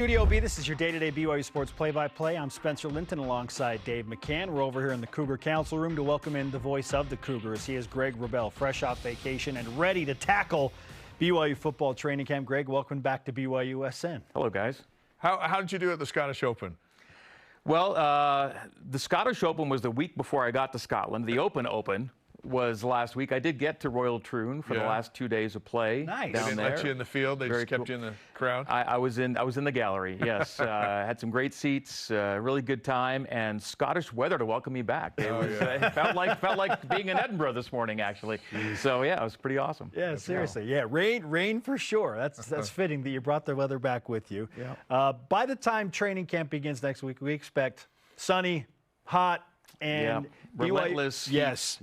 Studio B, this is your day-to-day BYU Sports play-by-play. I'm Spencer Linton alongside Dave McCann. We're over here in the Cougar Council Room to welcome in the voice of the Cougars. He is Greg Wrubell, fresh off vacation and ready to tackle BYU football training camp. Greg, welcome back to BYUSN. Hello, guys. How did you do at the Scottish Open? Well, the Scottish Open was the week before I got to Scotland. The Open was last week. I did get to Royal Troon for the last 2 days of play. Nice. Down They didn't there. let you in the field. They Very just kept cool. you in the crowd. I was in the gallery. Yes, had some great seats. Really good time and Scottish weather to welcome me back. It felt like being in Edinburgh this morning, actually. So yeah, it was pretty awesome. Yeah, seriously. Yeah, rain for sure. That's fitting that you brought the weather back with you. Yeah. By the time training camp begins next week, we expect sunny, hot, and relentless. Yes.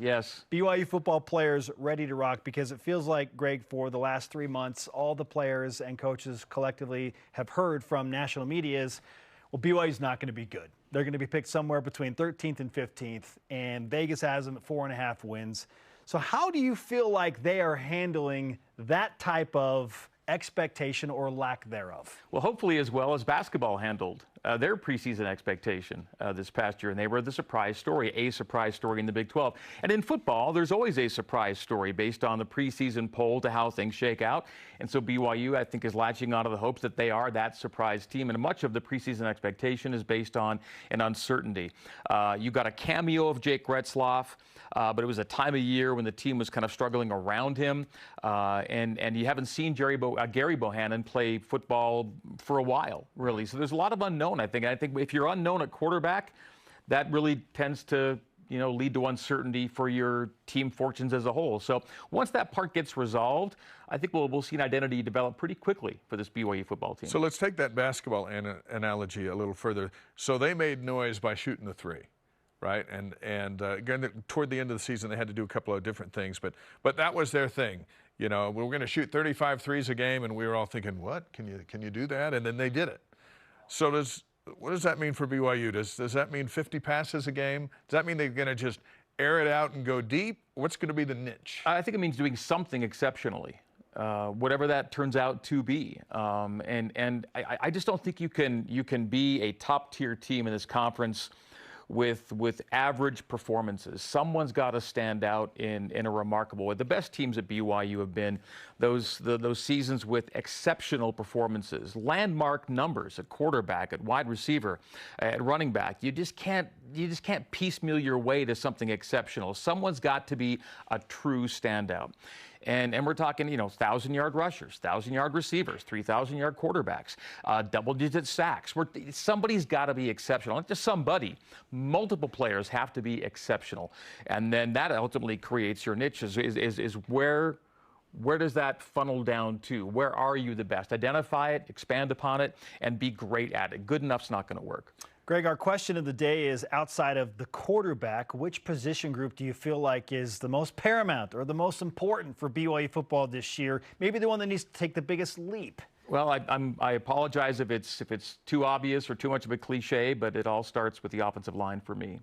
BYU football players ready to rock, because it feels like, Greg, for the last 3 months, all the players and coaches collectively have heard from national media is, well, BYU's not going to be good. They're going to be picked somewhere between 13th and 15th, and Vegas has them at 4.5 wins. So how do you feel like they are handling that type of expectation or lack thereof? Well, hopefully as well as basketball handled their preseason expectation this past year, and they were the surprise story in the Big 12. And in football, there's always a surprise story based on the preseason poll to how things shake out. And so BYU, I think, is latching onto the hopes that they are that surprise team. And much of the preseason expectation is based on an uncertainty. You got a cameo of Jake Retzloff, but it was a time of year when the team was kind of struggling around him. And you haven't seen Gary Bohannon play football for a while, really. So there's a lot of unknown, I think. And I think if you're unknown at quarterback, that really tends to lead to uncertainty for your team fortunes as a whole. So once that part gets resolved, I think we'll see an identity develop pretty quickly for this BYU football team. So let's take that basketball analogy a little further. So they made noise by shooting the three, right? And again, toward the end of the season, they had to do a couple of different things, but that was their thing. We were going to shoot 35 threes a game, and we were all thinking, what? Can you do that? And then they did it. So what does that mean for BYU? Does that mean 50 passes a game? Does that mean they're going to just air it out and go deep? What's going to be the niche? I think it means doing something exceptionally, whatever that turns out to be. And I just don't think you can be a top-tier team in this conference with average performances. Someone's got to stand out in a remarkable way. The best teams at BYU have been those seasons with exceptional performances, landmark numbers at quarterback, at wide receiver, at running back. You just can't piecemeal your way to something exceptional. Someone's got to be a true standout. And we're talking, 1,000-yard rushers, 1,000-yard receivers, 3,000-yard quarterbacks, double-digit sacks. Somebody's got to be exceptional. Not just somebody. Multiple players have to be exceptional. And then that ultimately creates your niche is where does that funnel down to? Where are you the best? Identify it, expand upon it, and be great at it. Good enough's not going to work. Greg, our question of the day is, outside of the quarterback, which position group do you feel like is the most paramount or the most important for BYU football this year? Maybe the one that needs to take the biggest leap? Well, I apologize if it's too obvious or too much of a cliche, but it all starts with the offensive line for me.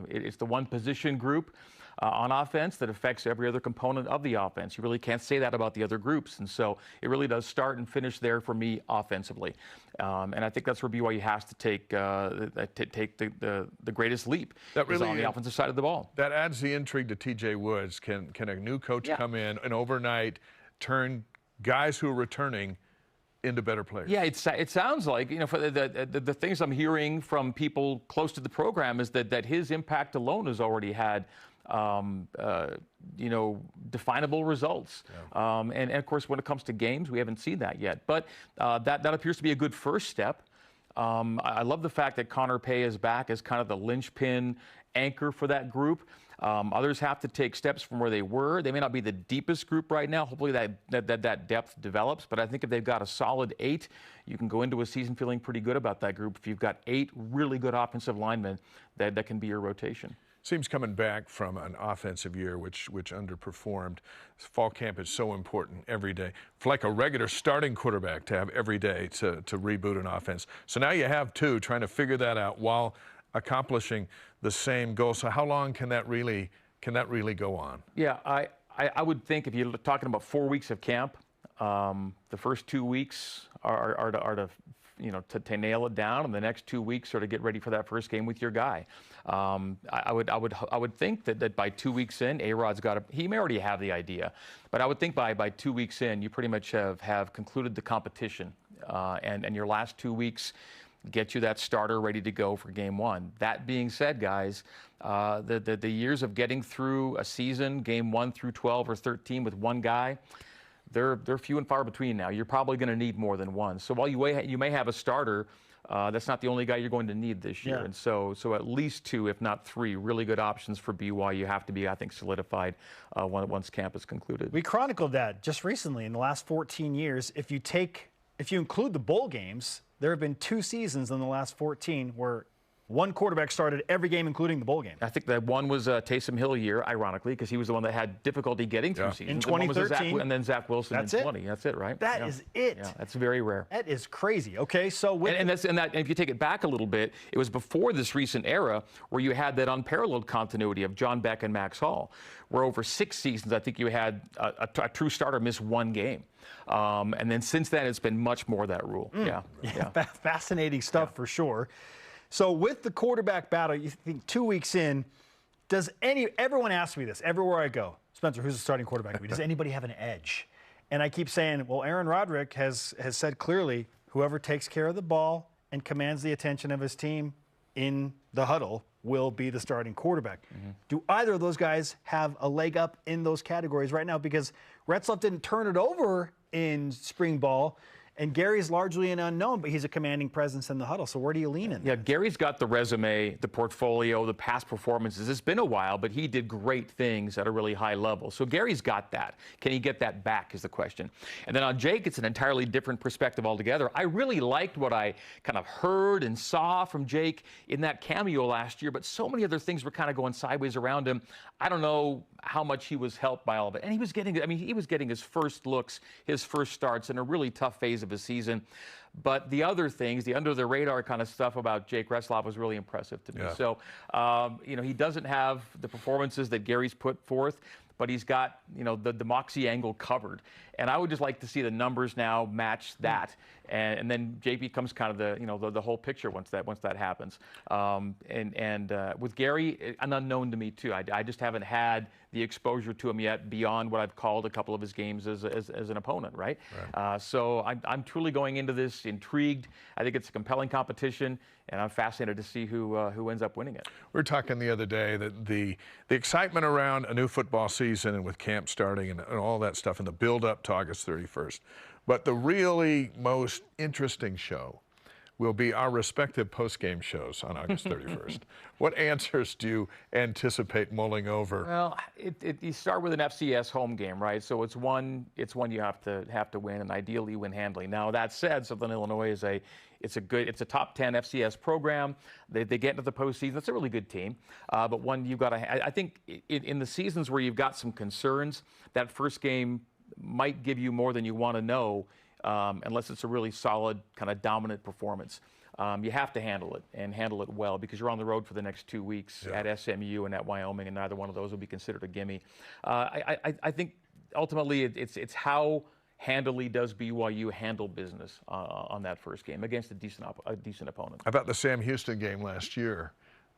It's the one position group on offense that affects every other component of the offense. You really can't say that about the other groups, and so it really does start and finish there for me offensively. And I think that's where BYU has to take the greatest leap. That really is on the offensive side of the ball. That adds the intrigue to TJ Woods. Can a new coach come in and overnight turn guys who are returning into better players? Yeah, it sounds like, for the things I'm hearing from people close to the program is that his impact alone has already had definable results. Yeah. And of course, when it comes to games, we haven't seen that yet. But that appears to be a good first step. I love the fact that Connor Pay is back as kind of the linchpin anchor for that group. Others have to take steps from where they were. They may not be the deepest group right now. Hopefully that depth develops. But I think if they've got a solid 8, you can go into a season feeling pretty good about that group. If you've got 8 really good offensive linemen, that can be your rotation. Seems coming back from an offensive year which underperformed. Fall camp is so important every day. For like a regular starting quarterback to have every day to reboot an offense. So now you have 2 trying to figure that out while accomplishing the same goal. So how long can that really go on? Yeah, I would think if you're talking about 4 weeks of camp, the first 2 weeks are to to nail it down, and the next 2 weeks sort of get ready for that first game with your guy. I would think that by 2 weeks in, A-Rod's he may already have the idea, but I would think by 2 weeks in, you pretty much have concluded the competition, and your last 2 weeks get you that starter ready to go for game one. That being said, guys, the years of getting through a season, game 1 through 12 or 13 with one guy, they're few and far between now. You're probably going to need more than one. So while you may have a starter, that's not the only guy you're going to need this year. Yeah. And so at least 2, if not 3, really good options for BYU have to be, I think, solidified once camp is concluded. We chronicled that just recently in the last 14 years. If you include the bowl games, there have been 2 seasons in the last 14 where one quarterback started every game, including the bowl game. I think that one was Taysom Hill year, ironically, because he was the one that had difficulty getting through seasons. In 2013. And then Zach Wilson in 20. That's it, right? That is it. Yeah, that's very rare. That is crazy. Okay, so and if you take it back a little bit, it was before this recent era where you had that unparalleled continuity of John Beck and Max Hall, where over 6 seasons, I think you had a true starter miss 1 game. And then since then, it's been much more that rule. Yeah. Fascinating stuff for sure. So with the quarterback battle, you think 2 weeks in, everyone asks me this everywhere I go, Spencer, who's the starting quarterback? Does anybody have an edge? And I keep saying, well, Aaron Roderick has said clearly, whoever takes care of the ball and commands the attention of his team in the huddle will be the starting quarterback. Mm-hmm. Do either of those guys have a leg up in those categories right now? Because Retzlaff didn't turn it over in spring ball, and Gary's largely an unknown, but he's a commanding presence in the huddle. So where do you lean in? Yeah, Gary's got the resume, the portfolio, the past performances. It's been a while, but he did great things at a really high level. So Gary's got that. Can he get that back is the question. And then on Jake, it's an entirely different perspective altogether. I really liked what I kind of heard and saw from Jake in that cameo last year, but so many other things were kind of going sideways around him. I don't know how much he was helped by all of it. And he was getting his first looks, his first starts in a really tough phase of his season. But the other things, the under the radar kind of stuff about Jake Retzlaff was really impressive to me. Yeah. So, he doesn't have the performances that Gary's put forth, but he's got, the moxie angle covered. And I would just like to see the numbers now match that. And then Jake becomes kind of the whole picture once that happens. With Gary, an unknown to me too. I just haven't had the exposure to him yet beyond what I've called a couple of his games as an opponent, right? So I'm truly going into this intrigued. I think it's a compelling competition, and I'm fascinated to see who ends up winning it. We were talking the other day that the excitement around a new football season and with camp starting and all that stuff and the build up to August 31st. But the really most interesting show will be our respective post-game shows on August 31st. What answers do you anticipate mulling over? Well, you start with an FCS home game, right? So it's one you have to win, and ideally win handily. Now that said, Southern Illinois is a top 10 FCS program. They get into the postseason. It's a really good team, but one you've got to. I think in the seasons where you've got some concerns, that first game might give you more than you want to know. Unless it's a really solid, kind of dominant performance. You have to handle it, and handle it well, because you're on the road for the next 2 weeks at SMU and at Wyoming, and neither one of those will be considered a gimme. I think ultimately it's how handily does BYU handle business on that first game against a decent opponent. How about the Sam Houston game last year?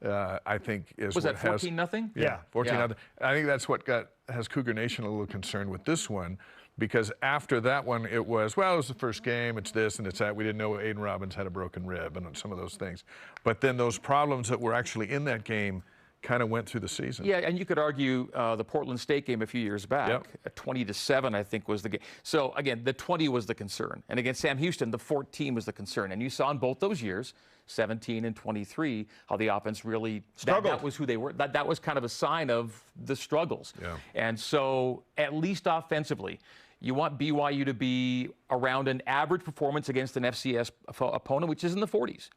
I think is was what that 14-0? Yeah, 14-0. I think that's what has Cougar Nation a little concerned with this one. Because after that one, it was the first game, it's this and it's that. We didn't know Aiden Robbins had a broken rib and some of those things. But then those problems that were actually in that game kind of went through the season. Yeah, and you could argue the Portland State game a few years back, 20-7, I think, was the game. So, again, the 20 was the concern. And against Sam Houston, the 14 was the concern. And you saw in both those years, 17 and 23, how the offense really struggled. That was who they were. That was kind of a sign of the struggles. Yeah. And so, at least offensively, you want BYU to be around an average performance against an FCS opponent, which is in the 40s.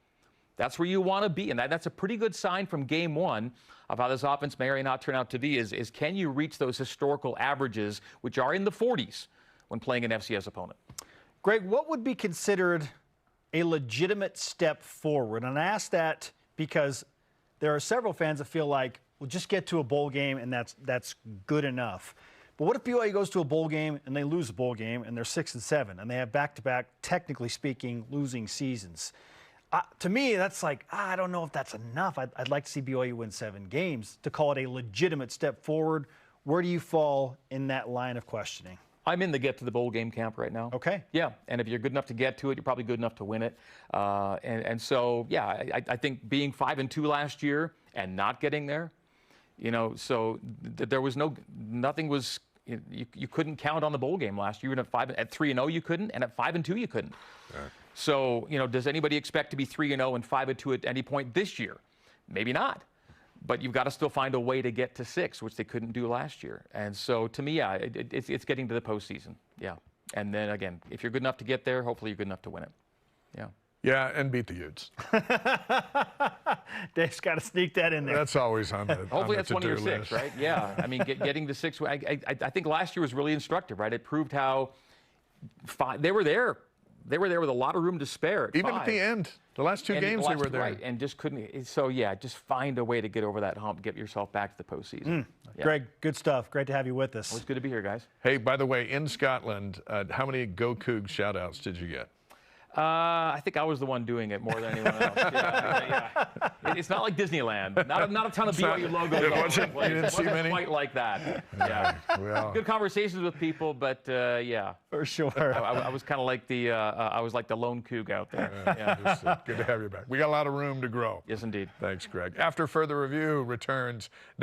That's where you want to be, and that's a pretty good sign from game one of how this offense may or may not turn out to be, is can you reach those historical averages, which are in the 40s, when playing an FCS opponent? Greg, what would be considered a legitimate step forward? And I ask that because there are several fans that feel like, well, just get to a bowl game and that's good enough. But what if BYU goes to a bowl game and they lose a bowl game and they're 6-7 and they have back-to-back, technically speaking, losing seasons? To me, that's like, I don't know if that's enough. I'd like to see BYU win 7 games to call it a legitimate step forward. Where do you fall in that line of questioning? I'm in the get to the bowl game camp right now. Okay. Yeah, and if you're good enough to get to it, you're probably good enough to win it. And so, yeah, I think being 5-2 last year and not getting there, so there was nothing was. You couldn't count on the bowl game last year. Even at 3-0 you couldn't, and at 5-2 you couldn't. Right. So does anybody expect to be 3-0 and 5-2 at any point this year? Maybe not. But you've got to still find a way to get to 6, which they couldn't do last year. And so to me, yeah, it's getting to the postseason. Yeah. And then again, if you're good enough to get there, hopefully you're good enough to win it. Yeah. Yeah, and beat the Utes. Dave's got to sneak that in there. That's always on the hopefully that's one of your 6, right? Yeah. I mean, getting to 6. I think last year was really instructive, right? It proved how they were there. They were there with a lot of room to spare. Even at the end, the last 2 games they were there. Right, and just couldn't. So yeah, just find a way to get over that hump, get yourself back to the postseason. Yeah. Greg, good stuff. Great to have you with us. Well, it's good to be here, guys. Hey, by the way, in Scotland, how many Go Cougs shout-outs did you get? I think I was the one doing it more than anyone else. Yeah. It's not like Disneyland. Not a ton of BYU logos. It wasn't many? Quite like that. Yeah. Well, good conversations with people, but yeah. For sure. I was kind of like the lone Coug out there. Good to have you back. We got a lot of room to grow. Yes, indeed. Thanks, Greg. After further review returns.